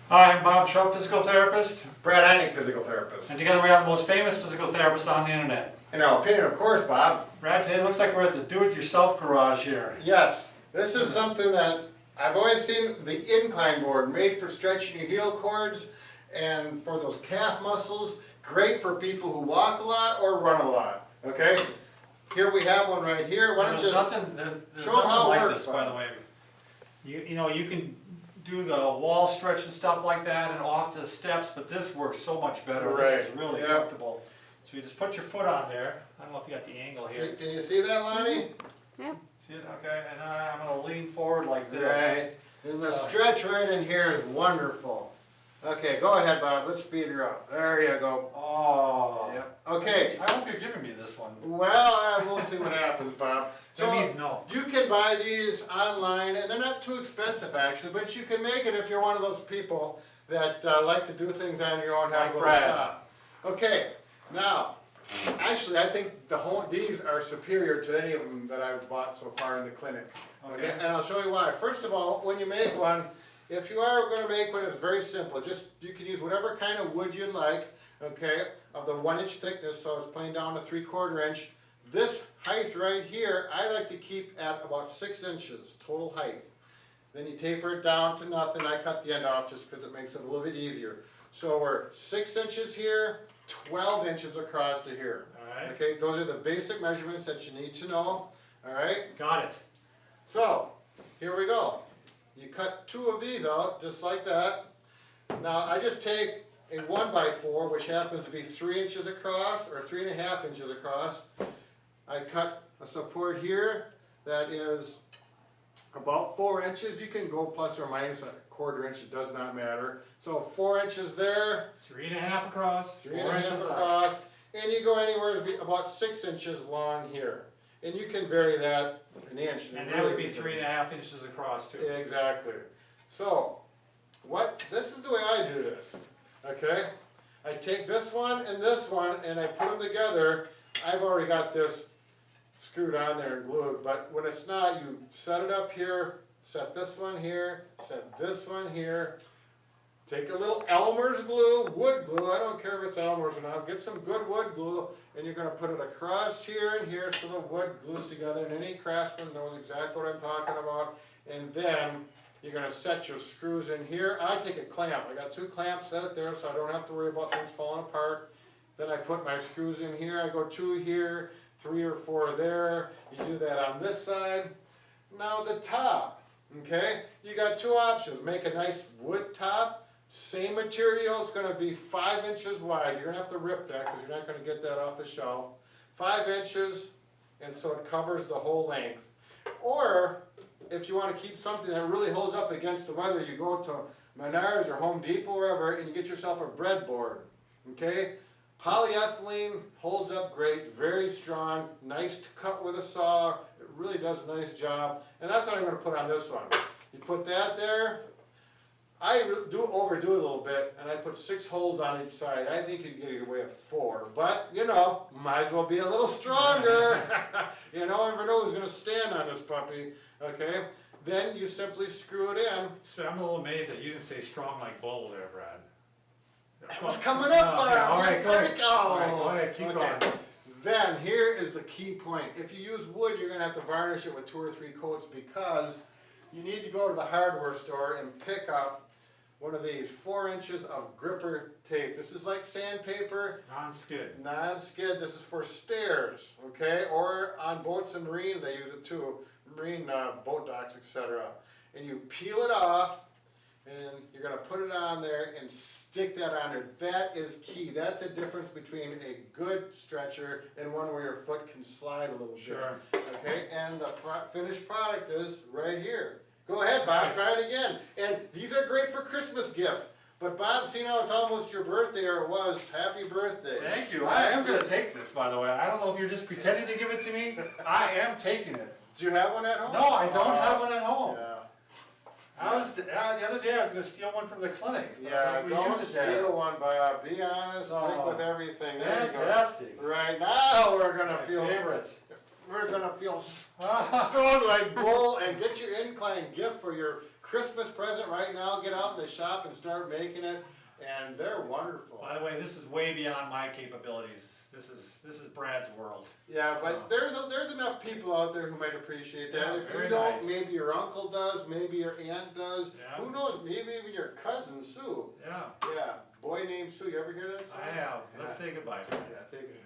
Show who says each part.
Speaker 1: Hi, I'm Bob Schrupp, physical therapist,
Speaker 2: Brad Heineck, physical therapist.
Speaker 1: and together we are the most famous physical therapists on the internet.
Speaker 2: In our opinion, of course, Bob.
Speaker 1: Brad, today it looks like we're at the do-it-yourself garage here.
Speaker 2: Yes, this is something that I've always seen, the incline board, made for stretching your heel cords and for those calf muscles. Great for people who walk a lot or run a lot, okay? Here we have one right here. Why don't
Speaker 1: There's
Speaker 2: you
Speaker 1: nothing, there's
Speaker 2: show 'em
Speaker 1: nothing
Speaker 2: how it
Speaker 1: like
Speaker 2: works,
Speaker 1: this,
Speaker 2: Bob.
Speaker 1: by the way. You know, you can do the wall stretch and stuff like that and off the steps, but this works so much better. This is
Speaker 2: Right,
Speaker 1: really
Speaker 2: yeah.
Speaker 1: comfortable. So you just put your foot on there. I don't know if you got the angle here.
Speaker 2: Can you see that, Lonnie?
Speaker 3: Yeah.
Speaker 1: See it? Okay, and I'm gonna lean forward like this.
Speaker 2: Right. And the stretch right in here is wonderful. Okay, go ahead, Bob. Let's speed her up. There you go.
Speaker 1: Oh.
Speaker 2: Yep. Okay.
Speaker 1: I hope you're giving me this one.
Speaker 2: Well, we'll see what happens, Bob.
Speaker 1: That means no.
Speaker 2: You can buy these online, and they're not too expensive actually, but you can make it if you're one of those people that like to do things on your own, have
Speaker 1: Like
Speaker 2: a little
Speaker 1: Brad.
Speaker 2: shop. Okay, now, actually, I think these are superior to any of them that I've bought so far in the clinic.
Speaker 1: Okay.
Speaker 2: And I'll show you why. First of all, when you make one, if you are going to make one, it's very simple. You can use whatever kind of wood you like, okay, of the 1 inch thickness, so it's plain down to 3/4 inch. This height right here, I like to keep at about 6 inches total height. Then you taper it down to nothing. I cut the end off just because it makes it a little bit easier. So we're 6 inches here, 12 inches across to here.
Speaker 1: Alright.
Speaker 2: Okay, those are the basic measurements that you need to know. Alright,
Speaker 1: Got it.
Speaker 2: so here we go. You cut 2 of these out, just like that. Now I just take a 1x4, which happens to be 3 inches across, or 3.5 inches across. I cut a support here that is about 4 inches. You can go plus or minus a 1/4 inch, it does not matter. So 4 inches there,
Speaker 1: 3.5 across,
Speaker 2: 3.5
Speaker 1: 4 inches up.
Speaker 2: across, and you go anywhere to be about 6 inches long here. And you can vary that an inch.
Speaker 1: And
Speaker 2: it
Speaker 1: that would
Speaker 2: really
Speaker 1: be
Speaker 2: isn't-
Speaker 1: 3.5 inches across too.
Speaker 2: Exactly. So, this is the way I do this, okay? I take this one and I put them together. I've already got this screwed on there and glued, but when it's not, you set it up here, set this one here, set this one here. Take a little Elmer's glue, wood glue, I don't care if it's Elmer's or not, get some good wood glue, and you're gonna put it across here and here so the wood glues together, and any craftsman knows exactly what I'm talking about. And then you're gonna set your screws in here. I take a clamp, I got 2 clamps, set it there so I don't have to worry about things falling apart. Then I put my screws in here, I go 2 here, 3 or 4 there. You do that on this side. Now the top, okay? You got 2 options, make a nice wood top. Same material, it's gonna be 5 inches wide. You're gonna have to rip that because you're not gonna get that off the shelf. 5 inches, and so it covers the whole length. Or, if you wanna keep something that really holds up against the weather, you go to Menards or Home Depot, wherever, and you get yourself a breadboard, okay? Polyethylene holds up great, very strong, nice to cut with a saw. It really does a nice job, and that's what I'm gonna put on this one. You put that there. I do overdo it a little bit, and I put 6 holes on each side. I think you get away with 4, but you know, might as well be a little stronger. You know, never know who's gonna stand on this puppy. Okay, then you simply screw it in.
Speaker 1: So I'm a little amazed that you didn't say strong like bull there, Brad.
Speaker 2: That was coming up,
Speaker 1: Oh, yeah, all right, go ahead.
Speaker 2: All
Speaker 1: All right, go ahead, keep going.
Speaker 2: Then here is the key point. If you use wood, you're gonna have to varnish it with 2 or 3 coats because you need to go to the hardware store and pick up one of these 4 inches of gripper tape. This is like sandpaper,
Speaker 1: Non-skid.
Speaker 2: non-skid. This is for stairs, okay? Or on boats and marines, they use it too. Marine boat docks, etc. And you peel it off, and you're gonna put it on there and stick that on there. That is key. That's the difference between a good stretcher and one where your foot can slide a little bit.
Speaker 1: Sure.
Speaker 2: Okay, and the finished product is right here. Go ahead, Bob, try it again. And these are great for Christmas gifts. But Bob, see now it's almost your birthday, or it was. Happy birthday.
Speaker 1: Thank you. I am gonna take this, by the way. I don't know if you're just pretending to give it to me. I am taking it.
Speaker 2: Do you have one at home?
Speaker 1: No, I don't have one at home.
Speaker 2: Yeah.
Speaker 1: The other day I was gonna steal one from the clinic.
Speaker 2: Yeah,
Speaker 1: We
Speaker 2: don't
Speaker 1: use it there.
Speaker 2: steal one, Bob. Be honest, stick
Speaker 1: Oh,
Speaker 2: with everything. There you go.
Speaker 1: Fantastic.
Speaker 2: Right now we're gonna
Speaker 1: My
Speaker 2: feel
Speaker 1: favorite.
Speaker 2: we're gonna feel strong like bull and get your incline gift for your Christmas present right now, get out in the shop and start making it, and they're wonderful.
Speaker 1: By the way, this is way beyond my capabilities. This is Brad's world.
Speaker 2: Yeah,
Speaker 1: So-
Speaker 2: but there's enough people out there who might appreciate that.
Speaker 1: Yeah,
Speaker 2: If
Speaker 1: very
Speaker 2: you don't,
Speaker 1: nice.
Speaker 2: maybe your uncle does, maybe your aunt does.
Speaker 1: Yeah.
Speaker 2: Who knows? Maybe even your cousin Sue.
Speaker 1: Yeah,
Speaker 2: Yeah, boy named Sue. You ever hear that song?
Speaker 1: I have. Let's say goodbye, Brad.
Speaker 2: Yeah, take it.